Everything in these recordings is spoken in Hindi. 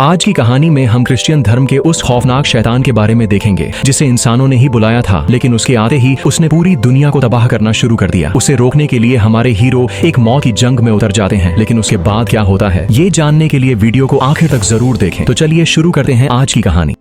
आज की कहानी में हम क्रिश्चियन धर्म के उस खौफनाक शैतान के बारे में देखेंगे जिसे इंसानों ने ही बुलाया था, लेकिन उसके आते ही उसने पूरी दुनिया को तबाह करना शुरू कर दिया। उसे रोकने के लिए हमारे हीरो एक मौत की जंग में उतर जाते हैं, लेकिन उसके बाद क्या होता है ये जानने के लिए वीडियो को आखिर तक जरूर देखें। तो चलिए शुरू करते हैं आज की कहानी।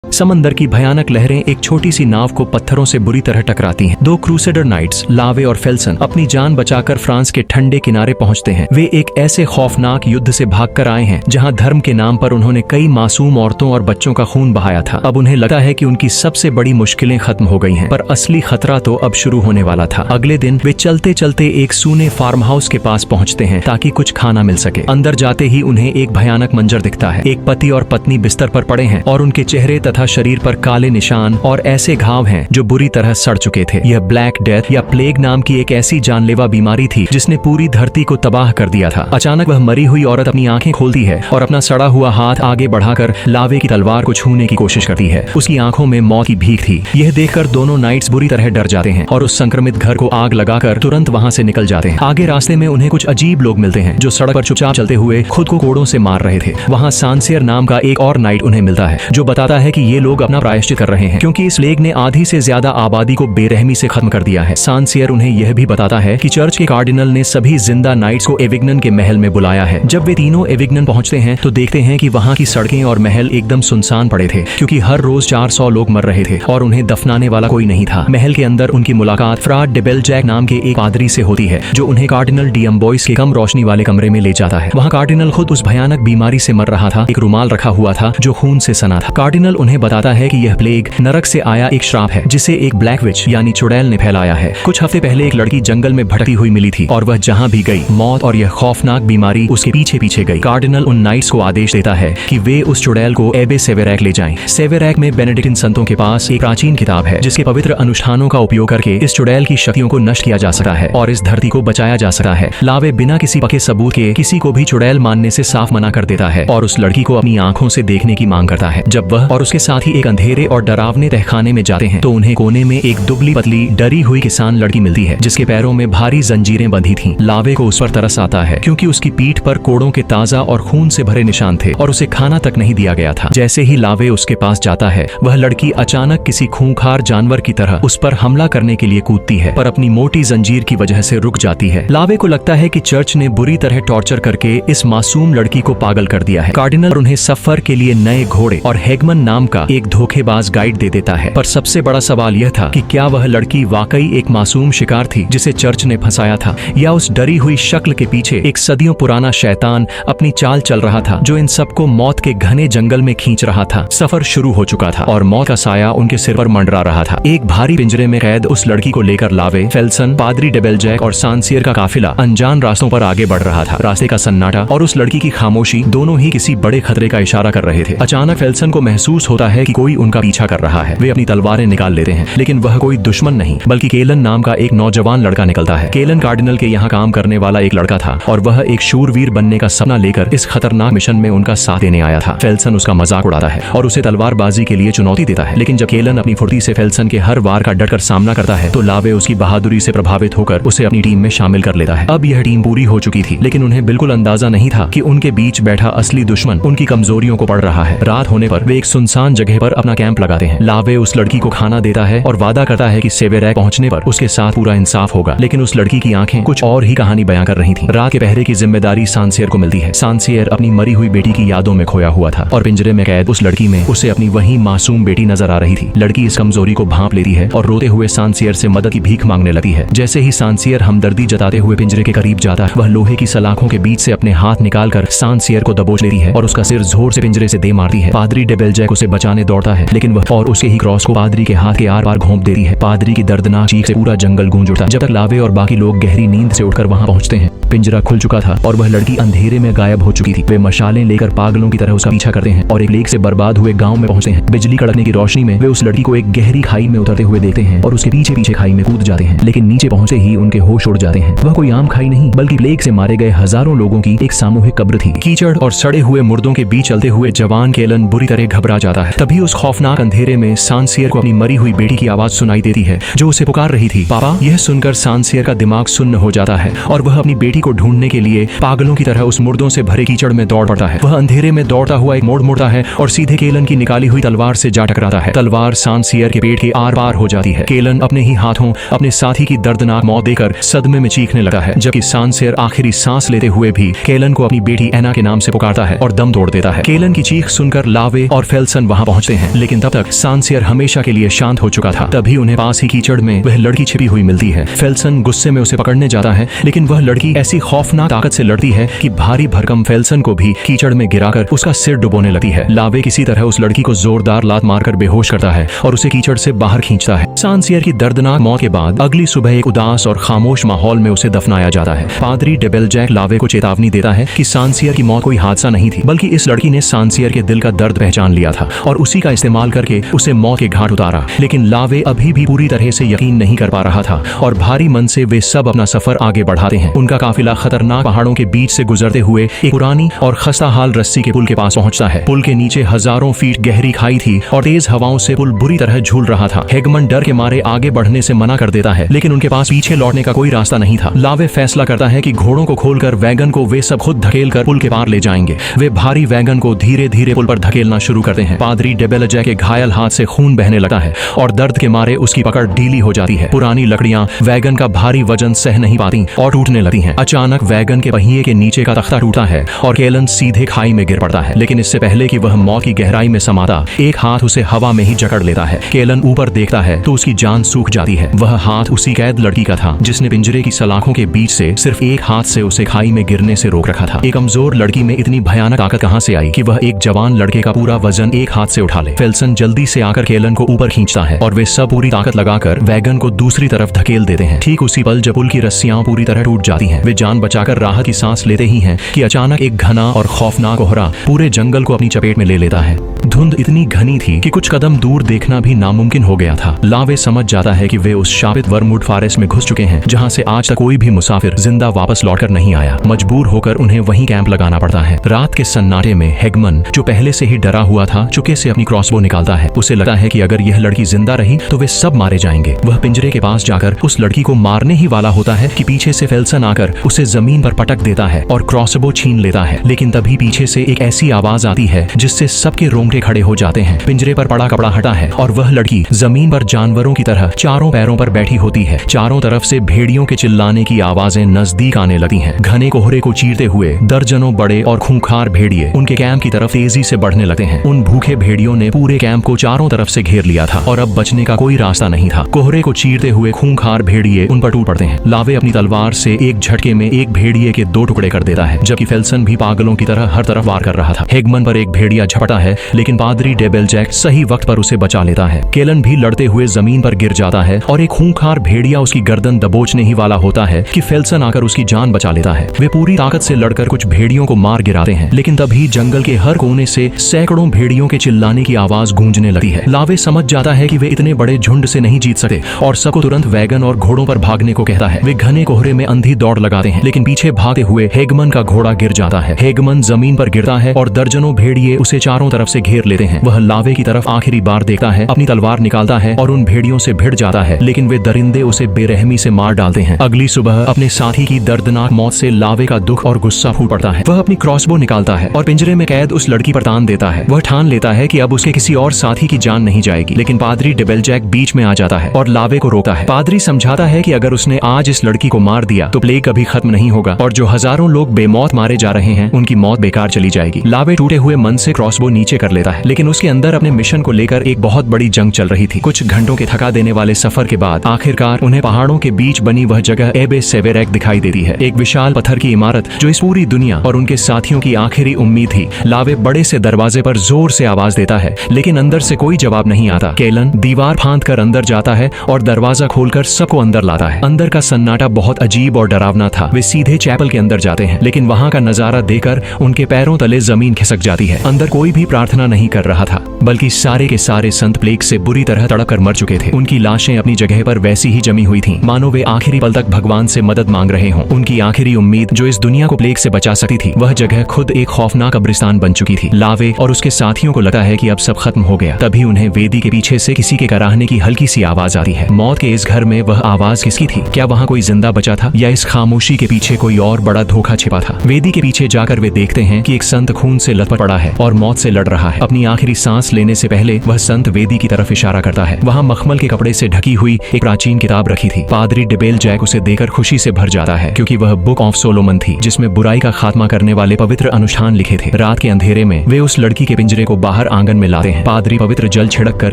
समंदर की भयानक लहरें एक छोटी सी नाव को पत्थरों से बुरी तरह टकराती हैं। दो क्रूसेडर नाइट्स लावे और फेल्सन अपनी जान बचाकर फ्रांस के ठंडे किनारे पहुंचते हैं। वे एक ऐसे खौफनाक युद्ध से भागकर आए हैं जहां धर्म के नाम पर उन्होंने कई मासूम औरतों और बच्चों का खून बहाया था। अब उन्हें लगता है कि उनकी सबसे बड़ी मुश्किलें खत्म हो गई हैं, पर असली खतरा तो अब शुरू होने वाला था। अगले दिन वे चलते चलते एक सूने फार्म हाउस के पास पहुंचते हैं ताकि कुछ खाना मिल सके। अंदर जाते ही उन्हें एक भयानक मंजर दिखता है। एक पति और पत्नी बिस्तर पर पड़े हैं और उनके चेहरे तथा शरीर पर काले निशान और ऐसे घाव हैं जो बुरी तरह सड़ चुके थे। यह ब्लैक डेथ या प्लेग नाम की एक ऐसी जानलेवा बीमारी थी जिसने पूरी धरती को तबाह कर दिया था। अचानक वह मरी हुई औरत अपनी आंखें खोलती है और अपना सड़ा हुआ हाथ आगे बढ़ाकर लावे की तलवार को छूने की कोशिश करती है। उसकी आंखों में मौत की भीख थी। यह देखकर दोनों नाइट्स बुरी तरह डर जाते हैं और उस संक्रमित घर को आग लगाकर तुरंत वहां से निकल जाते हैं। आगे रास्ते में उन्हें कुछ अजीब लोग मिलते हैं जो सड़क पर चुपचाप चलते हुए खुद को कोड़ों से मार रहे थे। वहां सांसियर नाम का एक और नाइट उन्हें मिलता है जो बताता है कि ये लोग अपना प्रायश्चित कर रहे हैं क्योंकि इस प्लेग ने आधी से ज्यादा आबादी को बेरहमी से खत्म कर दिया है। सांसियर उन्हें यह भी बताता है कि चर्च के कार्डिनल ने सभी जिंदा नाइट्स को एविग्नन के महल में बुलाया है। जब वे तीनों एविग्नन पहुंचते हैं तो देखते हैं कि वहां की सड़कें और महल एकदम सुनसान पड़े थे क्योंकि हर रोज 400 लोग मर रहे थे और उन्हें दफनाने वाला कोई नहीं था। महल के अंदर उनकी मुलाकात फ्रा डे बेलजैक नाम के एक पादरी से होती है जो उन्हें कार्डिनल डी अम्बोइस के कम रोशनी वाले कमरे में ले जाता है। वहाँ कार्डिनल खुद उस भयानक बीमारी से मर रहा था। एक रुमाल रखा हुआ था जो खून से सना था। कार्डिनल उन्हें बताता है कि यह प्लेग नरक से आया एक श्राप है जिसे एक ब्लैक विच यानी चुड़ैल ने फैलाया है। कुछ हफ्ते पहले एक लड़की जंगल में भटकती हुई मिली थी और वह जहां भी गई मौत और यह खौफनाक बीमारी उसके पीछे पीछे गई। कार्डिनल उन नाइट्स को आदेश देता है कि वे उस चुड़ैल को एबे सेवेरैक ले जाएं। सेवेरैक में बेनेडिक्टिन संतों के पास एक प्राचीन किताब है जिसके पवित्र अनुष्ठानों का उपयोग करके इस चुड़ैल की शक्तियों को नष्ट किया जा सकता है और इस धरती को बचाया जा सकता है। लावे बिना किसी पक्के सबूत के किसी को भी चुड़ैल मानने से साफ मना कर देता है और उस लड़की को अपनी आंखों से देखने की मांग करता है। जब वह और उसके साथी एक अंधेरे और डरावने तहखाने में जाते हैं तो उन्हें कोने में एक दुबली पतली डरी हुई किसान लड़की मिलती है जिसके पैरों में भारी जंजीरें बंधी थीं। लावे को उस पर तरस आता है क्योंकि उसकी पीठ पर कोड़ों के ताजा और खून से भरे निशान थे और उसे खाना तक नहीं दिया गया था। जैसे ही लावे उसके पास जाता है वह लड़की अचानक किसी खूंखार जानवर की तरह उस पर हमला करने के लिए कूदती है पर अपनी मोटी जंजीर की वजह से रुक जाती है। लावे को लगता है कि चर्च ने बुरी तरह टॉर्चर करके इस मासूम लड़की को पागल कर दिया है। कार्डिनल उन्हें सफर के लिए नए घोड़े और हेगमन नाम का एक धोखेबाज गाइड दे देता है, पर सबसे बड़ा सवाल यह था कि क्या वह लड़की वाकई एक मासूम शिकार थी जिसे चर्च ने फंसाया था या उस डरी हुई शक्ल के पीछे एक सदियों पुराना शैतान अपनी चाल चल रहा था जो इन सबको मौत के घने जंगल में खींच रहा था। सफर शुरू हो चुका था और मौत का साया उनके सिर पर मंडरा रहा था। एक भारी पिंजरे में कैद उस लड़की को लेकर लावे, फेल्सन, पादरी डे बेलजैक और सांसियर का काफिला अनजान रास्तों पर आगे बढ़ रहा था। रास्ते का सन्नाटा और उस लड़की की खामोशी दोनों ही किसी बड़े खतरे का इशारा कर रहे थे। अचानक फेल्सन को महसूस होता है कि कोई उनका पीछा कर रहा है। वे अपनी तलवारें निकाल लेते हैं लेकिन वह कोई दुश्मन नहीं बल्कि केलन नाम का एक नौजवान लड़का निकलता है। केलन कार्डिनल के यहाँ काम करने वाला एक लड़का था और वह एक शूरवीर बनने का सपना लेकर इस खतरनाक मिशन में उनका साथ देने आया था। फेल्सन उसका मजाक उड़ाता है और उसे तलवारबाजी के लिए चुनौती देता है, लेकिन जब केलन अपनी फुर्ती से फेल्सन के हर वार का डटकर सामना करता है तो लावे उसकी बहादुरी से प्रभावित होकर उसे अपनी टीम में शामिल कर लेता है। अब यह टीम पूरी हो चुकी थी लेकिन उन्हें बिल्कुल अंदाजा नहीं था कि उनके बीच बैठा असली दुश्मन उनकी कमजोरियों को पढ़ रहा है। रात होने पर वे एक सुनसान जगह पर अपना कैंप लगाते हैं। लावे उस लड़की को खाना देता है और वादा करता है कि सेवेरैक पहुंचने पर उसके साथ पूरा इंसाफ होगा, लेकिन उस लड़की की आंखें कुछ और ही कहानी बयां कर रही थीं। रात के पहरे की जिम्मेदारी सांसियर को मिलती है। सांसियर अपनी मरी हुई बेटी की यादों में खोया हुआ था और पिंजरे में कैद उस लड़की में उसे अपनी वही मासूम बेटी नजर आ रही थी। लड़की इस कमजोरी को भांप लेती है और रोते हुए सांसियर से मदद की भीख मांगने लगती है। जैसे ही सांसियर हमदर्दी जताते हुए पिंजरे के करीब जाता है वह लोहे की सलाखों के बीच से अपने हाथ निकालकर सांसियर को दबोच लेती है और उसका सिर जोर से पिंजरे से दे मारती है। पादरी डे बेलजैक उसे बचाने दौड़ता है लेकिन वह और उसके ही क्रॉस को पादरी के हाथ के आर पार घोंप देती है। पादरी की दर्दनाक चीख से पूरा जंगल गूंज उठता। जब तक लावे और बाकी लोग गहरी नींद से उठकर वहां पहुंचते हैं पिंजरा खुल चुका था और वह लड़की अंधेरे में गायब हो चुकी थी। वे मशालें लेकर पागलों की तरह उसका पीछा करते हैं और एक लेक से बर्बाद हुए गांव में पहुंचते हैं। बिजली कड़कने की रोशनी में वे उस लड़की को एक गहरी खाई में उतरते हुए देखते हैं और उसके पीछे पीछे खाई में कूद जाते हैं, लेकिन नीचे पहुंचते ही उनके होश उड़ जाते हैं। वह कोई आम खाई नहीं बल्कि प्लेग से मारे गए हजारों लोगों की एक सामूहिक कब्र थी। कीचड़ और सड़े हुए मुर्दों के बीच चलते हुए जवान केलन बुरी तरह घबरा जाता है। तभी उस खौफनाक अंधेरे में सांसियर को अपनी मरी हुई बेटी की आवाज सुनाई देती है जो उसे पुकार रही थी, पापा। यह सुनकर सांसियर का दिमाग सुन्न हो जाता है और वह अपनी बेटी को ढूंढने के लिए पागलों की तरह उस मुर्दों से भरे कीचड़ में दौड़ पड़ता है। वह अंधेरे में दौड़ता हुआ एक मोड़ मुड़ता है और सीधे केलन की निकाली हुई तलवार से जा टकराता है। तलवार सांसियर के पेट के आर पार हो जाती है। केलन अपने ही हाथों अपने साथी की दर्दनाक मौत देकर सदमे में चीखने लगता है, जबकि सांसियर आखिरी सांस लेते हुए भी केलन को अपनी बेटी एना के नाम से पुकारता है और दम तोड़ देता है। केलन की चीख सुनकर लावे और फेल्सन वहां पहुंचते हैं, लेकिन तब तक सांसियर हमेशा के लिए शांत हो चुका था। तभी उन्हें पास ही कीचड़ में वह लड़की छिपी हुई मिलती है। फेल्सन गुस्से में उसे पकड़ने जाता है, लेकिन वह लड़की ऐसी खौफनाक ताकत से लड़ती है कि भारी भरकम फेल्सन को भी कीचड़ में गिराकर उसका सिर डुबोने लगती है। लावे किसी तरह उस लड़की को जोरदार लात मारकर बेहोश करता है और उसे कीचड़ से बाहर खींचता है। सांसियर की दर्दनाक मौत के बाद अगली सुबह एक उदास और खामोश माहौल में उसे दफनाया जाता है। पादरी डेबेलजैक लावे को चेतावनी देता है कि सांसियर की मौत कोई हादसा नहीं थी, बल्कि इस लड़की ने सांसियर के दिल का दर्द पहचान लिया था और उसी का इस्तेमाल करके उसे मौत के घाट उतारा। लेकिन लावे अभी भी पूरी तरह से यकीन नहीं कर पा रहा था और भारी मन से वे सब अपना सफर आगे बढ़ाते हैं। उनका काफिला खतरनाक पहाड़ों के बीच से गुजरते हुए एक पुरानी और खस्ताहाल रस्सी के पुल के पास पहुंचता है। पुल के नीचे हजारों फीट गहरी खाई थी और तेज हवाओं से पुल बुरी तरह झूल रहा था। हेगमन डर के मारे आगे बढ़ने से मना कर देता है, लेकिन उनके पास पीछे लौटने का कोई रास्ता नहीं था। लावे फैसला करता है कि घोड़ों को खोलकर वैगन को वे सब खुद धकेल कर पुल के पार ले जाएंगे। वे भारी वैगन को धीरे धीरे पुल पर धकेलना शुरू करते हैं। पादरी डेबेलजैक के घायल हाथ से खून बहने लगता है और दर्द के मारे उसकी पकड़ ढीली हो जाती है। पुरानी लकड़ियां वैगन का भारी वजन सह नहीं पाती और टूटने लगती हैं। अचानक वैगन के पहिए के नीचे का तख्ता टूटता है और केलन सीधे खाई में गिर पड़ता है, लेकिन इससे पहले कि वह मौत की गहराई में समाता, एक हाथ उसे हवा में ही जकड़ लेता है। केलन ऊपर देखता है तो उसकी जान सूख जाती है। वह हाथ उसी कैद लड़की का था जिसने पिंजरे की सलाखों के बीच से सिर्फ एक हाथ से उसे खाई में गिरने से रोक रखा था। एक कमजोर लड़की में इतनी भयानक ताकत कहां से आई कि वह एक जवान लड़के का पूरा वजन एक हाथ से उठा ले। फेल्सन जल्दी से आकर केलन को ऊपर खींचता है और वे सब पूरी ताकत लगाकर वैगन को दूसरी तरफ धकेल देते हैं। ठीक उसी पल जब पुल की रस्सियां पूरी तरह टूट जाती हैं, वे जान बचाकर राहत की सांस लेते ही हैं कि अचानक एक घना और खौफनाक कोहरा पूरे जंगल को अपनी चपेट में ले लेता है। धुंध इतनी घनी थी कि कुछ कदम दूर देखना भी नामुमकिन हो गया था। लावे समझ जाता है कि वे उस शापित वर्मवुड फॉरेस्ट में घुस चुके हैं जहां से आज तक कोई भी मुसाफिर जिंदा वापस लौटकर नहीं आया। मजबूर होकर उन्हें वहीं कैंप लगाना पड़ता है। रात के सन्नाटे में हेगमन, जो पहले से ही डरा हुआ था, चुपके से अपनी क्रॉसबो निकालता है। उसे लगता है कि अगर यह लड़की जिंदा रही तो वे सब मारे जाएंगे। वह पिंजरे के पास जाकर उस लड़की को मारने ही वाला होता है कि पीछे से फेल्सन आकर उसे जमीन पर पटक देता है और क्रॉसबो छीन लेता है। लेकिन तभी पीछे से एक ऐसी आवाज आती है जिससे सबके रोंगटे खड़े हो जाते हैं। पिंजरे पर पड़ा कपड़ा हटा है और वह लड़की जमीन पर जानवरों की तरह चारों पैरों पर बैठी होती है। चारों तरफ से भेड़ियों के चिल्लाने की आवाजें नजदीक आने लगती हैं। घने कोहरे को चीरते हुए दर्जनों बड़े और खूंखार भेड़िए उनके कैंप की तरफ तेजी से बढ़ने लगते हैं। उन भूखे भेड़ियों ने पूरे कैंप को चारों तरफ से घेर लिया था और अब बचने का कोई रास्ता नहीं था। कोहरे को चीरते हुए खूंखार भेड़िए उन पर टूट पड़ते हैं। लावे अपनी तलवार से एक झटके में एक भेड़िए के 2 टुकड़े कर देता है, जबकि फेल्सन भी पागलों की तरह हर तरफ वार कर रहा था। हेगमन पर एक भेड़िया झपटा है, लेकिन पादरी डेबेलजैक सही वक्त पर उसे बचा लेता है। केलन भी लड़ते हुए जमीन पर गिर जाता है और एक खूंखार भेड़िया उसकी गर्दन दबोचने ही वाला होता है कि फेल्सन आकर उसकी जान बचा लेता है। वे पूरी ताकत से लड़कर कुछ भेड़ियों को मार गिराते हैं, लेकिन तभी जंगल के हर कोने से सैकड़ों भेड़ियों के चिल्लाने की आवाज गूंजने लगती है। लावे समझ जाता है कि वे इतने बड़े झुंड से नहीं जीत सकते और सबको तुरंत वैगन और घोड़ों पर भागने को कहता है। वे घने कोहरे में अंधी दौड़ लगाते हैं, लेकिन पीछे भागते हुए हेगमन का घोड़ा गिर जाता है। हेगमन जमीन पर गिरता है और दर्जनों भेड़िए उसे चारों तरफ से घेर लेते हैं। वह लावे की तरफ आखिरी बार देखता है, अपनी तलवार निकालता है और उन भेड़ियों से भिड़ जाता है, लेकिन वे दरिंदे उसे बेरहमी से मार डालते हैं। अगली सुबह अपने साथी की दर्दनाक मौत से लावे का दुख और गुस्सा फूट पड़ता है। वह अपनी क्रॉसबो निकालता है और पिंजरे में कैद उस लड़की पर तान देता है। वह ठान लेता है कि अब उसके किसी और साथी की जान नहीं जाएगी, लेकिन पादरी डेबेलजैक बीच में आ जाता है और लावे को रोकता है। पादरी समझाता है कि अगर उसने आज इस लड़की को मार दिया तो प्लेग कभी खत्म नहीं होगा और जो हजारों लोग बेमौत मारे जा रहे हैं उनकी मौत बेकार चली जाएगी। लावे टूटे हुए मन से क्रॉसबो नीचे कर लेता है, लेकिन उसके अंदर अपने मिशन को लेकर एक बहुत बड़ी जंग चल रही थी। कुछ घंटों के थका देने वाले सफर के बाद आखिरकार उन्हें पहाड़ों के बीच बनी वह जगह एबे सेवेरेक दिखाई देती है। एक विशाल पत्थर की इमारत जो इस पूरी दुनिया और उनके साथियों की आखिरी उम्मीद थी। लावे बड़े से दरवाजे पर जोर से आवाज देता है, लेकिन अंदर से कोई जवाब नहीं आता। केलन दीवार फांद कर अंदर जाता है और दरवाजा खोलकर सबको अंदर लाता है। अंदर का सन्नाटा बहुत अजीब और डरावना था। वे सीधे चैपल के अंदर जाते हैं, लेकिन वहां का नजारा देखकर उनके पैरों तले जमीन खिसक जाती है। अंदर कोई भी प्रार्थना नहीं कर रहा था। बल्कि सारे के सारे संत प्लेग से बुरी तरह तड़प कर मर चुके थे। उनकी लाशें अपनी जगह पर वैसी ही जमी हुई थीं, मानो वे आखिरी पल तक भगवान से मदद मांग रहे हों। उनकी आखिरी उम्मीद जो इस दुनिया को प्लेग से बचा सकती थी, वह जगह खुद एक खौफनाक कब्रिस्तान बन चुकी थी। लावे और उसके साथियों को लगता है कि अब सब खत्म हो गया। तभी उन्हें वेदी के पीछे से किसी के कराहने की हल्की सी आवाज आती है। मौत के इस घर में वह आवाज किसकी थी? क्या वहाँ कोई जिंदा बचा था या इस खामोशी के पीछे कोई और बड़ा धोखा छिपा था? वेदी के पीछे जाकर वे देखते हैं कि एक संत खून से लथपथ पड़ा है और मौत से लड़ रहा है। अपनी आखिरी सांस लेने से पहले वह संत वेदी की तरफ इशारा करता है। वहाँ मखमल के कपड़े से ढकी हुई एक प्राचीन किताब रखी थी। पादरी डेबेलजैक उसे देकर खुशी से भर जाता है, क्योंकि वह बुक ऑफ सोलोमन थी, जिसमें बुराई का खात्मा करने वाले पवित्र अनुष्ठान लिखे थे। रात के अंधेरे में वे उस लड़की के पिंजरे को बाहर आंगन में लाते हैं। पादरी पवित्र जल छिड़क कर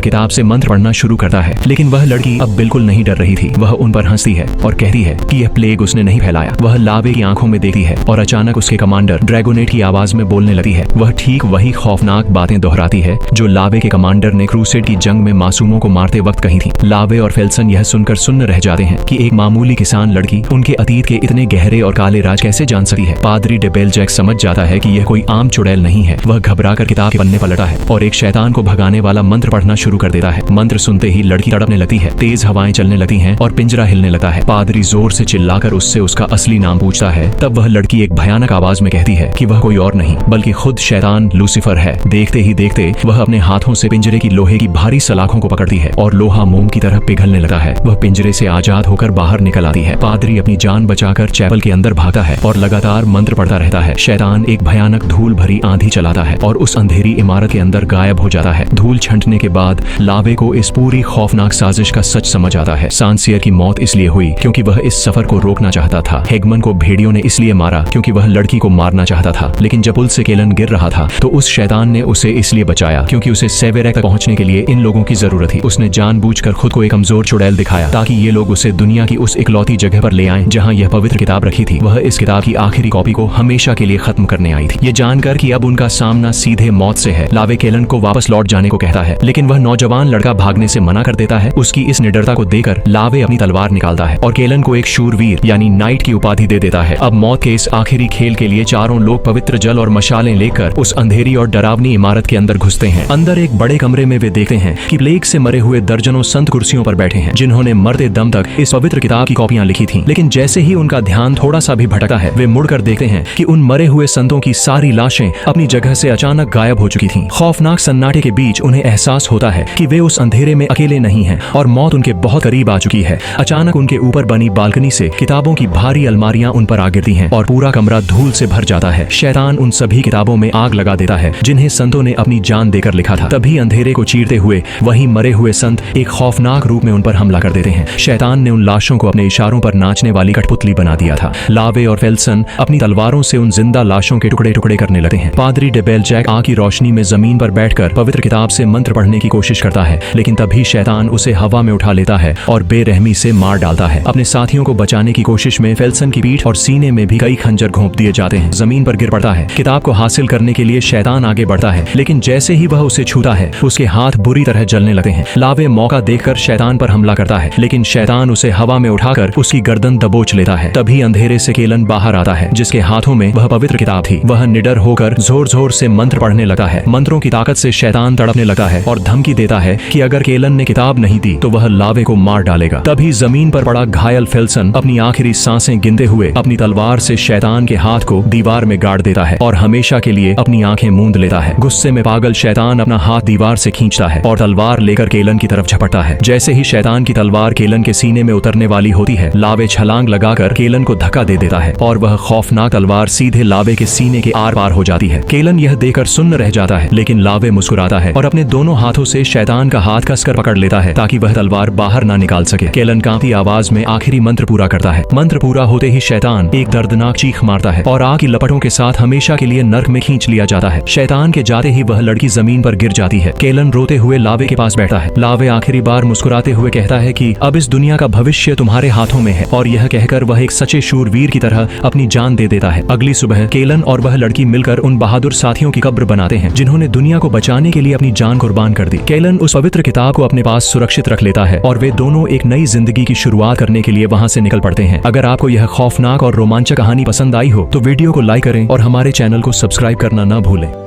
किताब से मंत्र पढ़ना शुरू करता है, लेकिन वह लड़की अब बिल्कुल नहीं डर रही थी। वह उन पर हंसती है और कहती है कि यह प्लेग उसने नहीं फैलाया। वह लावे की आंखों में देखती है और अचानक उसके कमांडर ड्रैगोनेट की आवाज में बोलने लगती है। वह ठीक वही खौफनाक बातें दोहराती है जो लावे के कमांडर ने क्रूसेड की जंग में मासूमों को मारते वक्त कही थी। लावे और फेल्सन यह सुनकर सुन्न रह जाते हैं कि एक मामूली किसान लड़की उनके अतीत के इतने गहरे और काले राज कैसे जान सकती है। पादरी डेबेलजैक समझ जाता है कि यह कोई आम चुड़ैल नहीं है। वह घबराकर किताब के पन्ने पलटा है और एक शैतान को भगाने वाला मंत्र पढ़ना शुरू कर देता है। मंत्र सुनते ही लड़की तड़पने लगती है, तेज हवाएं चलने लगती हैं और पिंजरा हिलने लगता है। पादरी जोर से चिल्लाकर उससे उसका असली नाम पूछता है। तब वह लड़की एक भयानक आवाज में कहती है कि वह कोई और नहीं बल्कि खुद शैतान लूसीफर है। देखते ही देखते वह अपने हाथों से पिंजरे की लोहे की भारी सलाखों को पकड़ती है और लोहा मोम की तरह पिघलने लगता है। वह पिंजरे से आजाद होकर बाहर निकल आती है। पादरी अपनी जान बचाकर चैपल के अंदर भागता है और लगातार मंत्र पढ़ता रहता है। शैतान एक भयानक धूल भरी आंधी चलाता है और उस अंधेरी इमारत के अंदर गायब हो जाता है। धूल छंटने के बाद लावे को इस पूरी खौफनाक साजिश का सच समझ आता है। सांसियर की मौत इसलिए हुई क्योंकि वह इस सफर को रोकना चाहता था। हेगमन को भेड़ियों ने इसलिए मारा क्योंकि वह लड़की को मारना चाहता था, लेकिन जब पुल से केलन गिर रहा था तो उस शैतान ने उसे इसलिए बचाया क्योंकि उसे सेवेरेक तक पहुंचने के लिए इन लोगों की जरूरत थी। उसने जानबूझकर खुद को एक कमजोर चुड़ैल दिखाया ताकि ये लोग उसे दुनिया की उस इकलौती जगह पर ले आएं जहां यह पवित्र किताब रखी थी। वह इस किताब की आखिरी कॉपी को हमेशा के लिए खत्म करने आई थी। ये जानकर कि अब उनका सामना सीधे मौत से है, लावे केलन को वापस लौट जाने को कहता है, लेकिन वह नौजवान लड़का भागने से मना कर देता है। उसकी इस निडरता को देकर लावे अपनी तलवार निकालता है और केलन को एक शूरवीर यानी नाइट की उपाधि दे देता है। अब मौत के इस आखिरी खेल के लिए चारों लोग पवित्र जल और मशालें लेकर उस अंधेरी और डरावनी इमारत के अंदर घुसते हैं। अंदर एक बड़े कमरे में वे देखते हैं कि प्लेग से मरे हुए दर्जनों संत कुर्सियों पर बैठे हैं, जिन्होंने मरते दम तक इस पवित्र किताब की कॉपियां लिखी थीं। लेकिन जैसे ही उनका ध्यान थोड़ा सा भी भटका है, वे मुड़कर देखते हैं कि उन मरे हुए संतों की सारी लाशें अपनी जगह से अचानक गायब हो चुकी थीं। खौफनाक सन्नाटे के बीच उन्हें एहसास होता है कि वे उस अंधेरे में अकेले नहीं हैं और मौत उनके बहुत करीब आ चुकी है। अचानक उनके ऊपर बनी बालकनी से किताबों की भारी अलमारियां उन पर आ गिरती हैं और पूरा कमरा धूल से भर जाता है। शैतान उन सभी किताबों में आग लगा देता है जिन्हें संतों ने अपनी जान देकर लिखा था। तभी अंधेरे को चीरते हुए वहीं मरे हुए संत एक खौफनाक रूप में उन पर हमला कर देते हैं। शैतान ने उन लाशों को अपने इशारों पर नाचने वाली कठपुतली बना दिया था। लावे और फेल्सन अपनी तलवारों से उन जिंदा लाशों के टुकड़े टुकड़े करने लगते हैं। पादरी डेबेलजैक आग की रोशनी में जमीन पर बैठकर पवित्र किताब से मंत्र पढ़ने की कोशिश करता है, लेकिन तभी शैतान उसे हवा में उठा लेता है और बेरहमी से मार डालता है। अपने साथियों को बचाने की कोशिश में फेल्सन की पीठ और सीने में भी कई खंजर घोंप दिए जाते हैं। जमीन पर गिर पड़ता है। किताब को हासिल करने के लिए शैतान आगे बढ़ता है, लेकिन जैसे ही वह उसे छूता है उसके हाथ बुरी तरह जलने लगते हैं। लावे मौका देखकर शैतान पर हमला करता है, लेकिन शैतान उसे हवा में उठाकर उसकी गर्दन दबोच लेता है। तभी अंधेरे से केलन बाहर आता है, जिसके हाथों में वह पवित्र किताब थी। वह निडर होकर जोर जोर से मंत्र पढ़ने लगता है। मंत्रों की ताकत से शैतान तड़पने लगता है और धमकी देता है कि अगर केलन ने किताब नहीं दी तो वह लावे को मार डालेगा। तभी जमीन पर पड़ा घायल फेल्सन अपनी आखिरी सांसें गिनते हुए अपनी तलवार से शैतान के हाथ को दीवार में गाड़ देता है और हमेशा के लिए अपनी आंखें मूंद लेता है। गुस्से में पागल शैतान अपना हाथ दीवार से खींचता है और तलवार लेकर केलन की तरफ झपटता है। जैसे ही शैतान की तलवार केलन के सीने में उतरने वाली होती है, लावे छलांग लगाकर केलन को धक्का दे देता है और वह खौफनाक तलवार सीधे लावे के सीने के आर पार हो जाती है। केलन यह देखकर सुन्न रह जाता है, लेकिन लावे मुस्कुराता है और अपने दोनों हाथों से शैतान का हाथ कसकर पकड़ लेता है ताकि वह तलवार बाहर ना निकाल सके। केलन कांपती आवाज में आखिरी मंत्र पूरा करता है। मंत्र पूरा होते ही शैतान एक दर्दनाक चीख मारता है और आग की लपटों के साथ हमेशा के लिए नर्क में खींच लिया जाता है। शैतान के जाते ही वह लड़की जमीन पर गिर जाती है। केलन रोते हुए लावे के पास बैठा है। लावे आखिरी बार मुस्कुराते हुए कहता है कि अब इस दुनिया का भविष्य तुम्हारे हाथों में है, और यह कहकर वह एक सच्चे शूरवीर की तरह अपनी जान दे देता है। अगली सुबह केलन और वह लड़की मिलकर उन बहादुर साथियों की कब्र बनाते हैं जिन्होंने दुनिया को बचाने के लिए अपनी जान कुर्बान कर दी। केलन उस पवित्र किताब को अपने पास सुरक्षित रख लेता है और वे दोनों एक नई जिंदगी की शुरुआत करने के लिए वहां से निकल पड़ते हैं। अगर आपको यह खौफनाक और रोमांचक कहानी पसंद आई हो तो वीडियो को लाइक करें और हमारे चैनल को सब्सक्राइब करना न भूलें।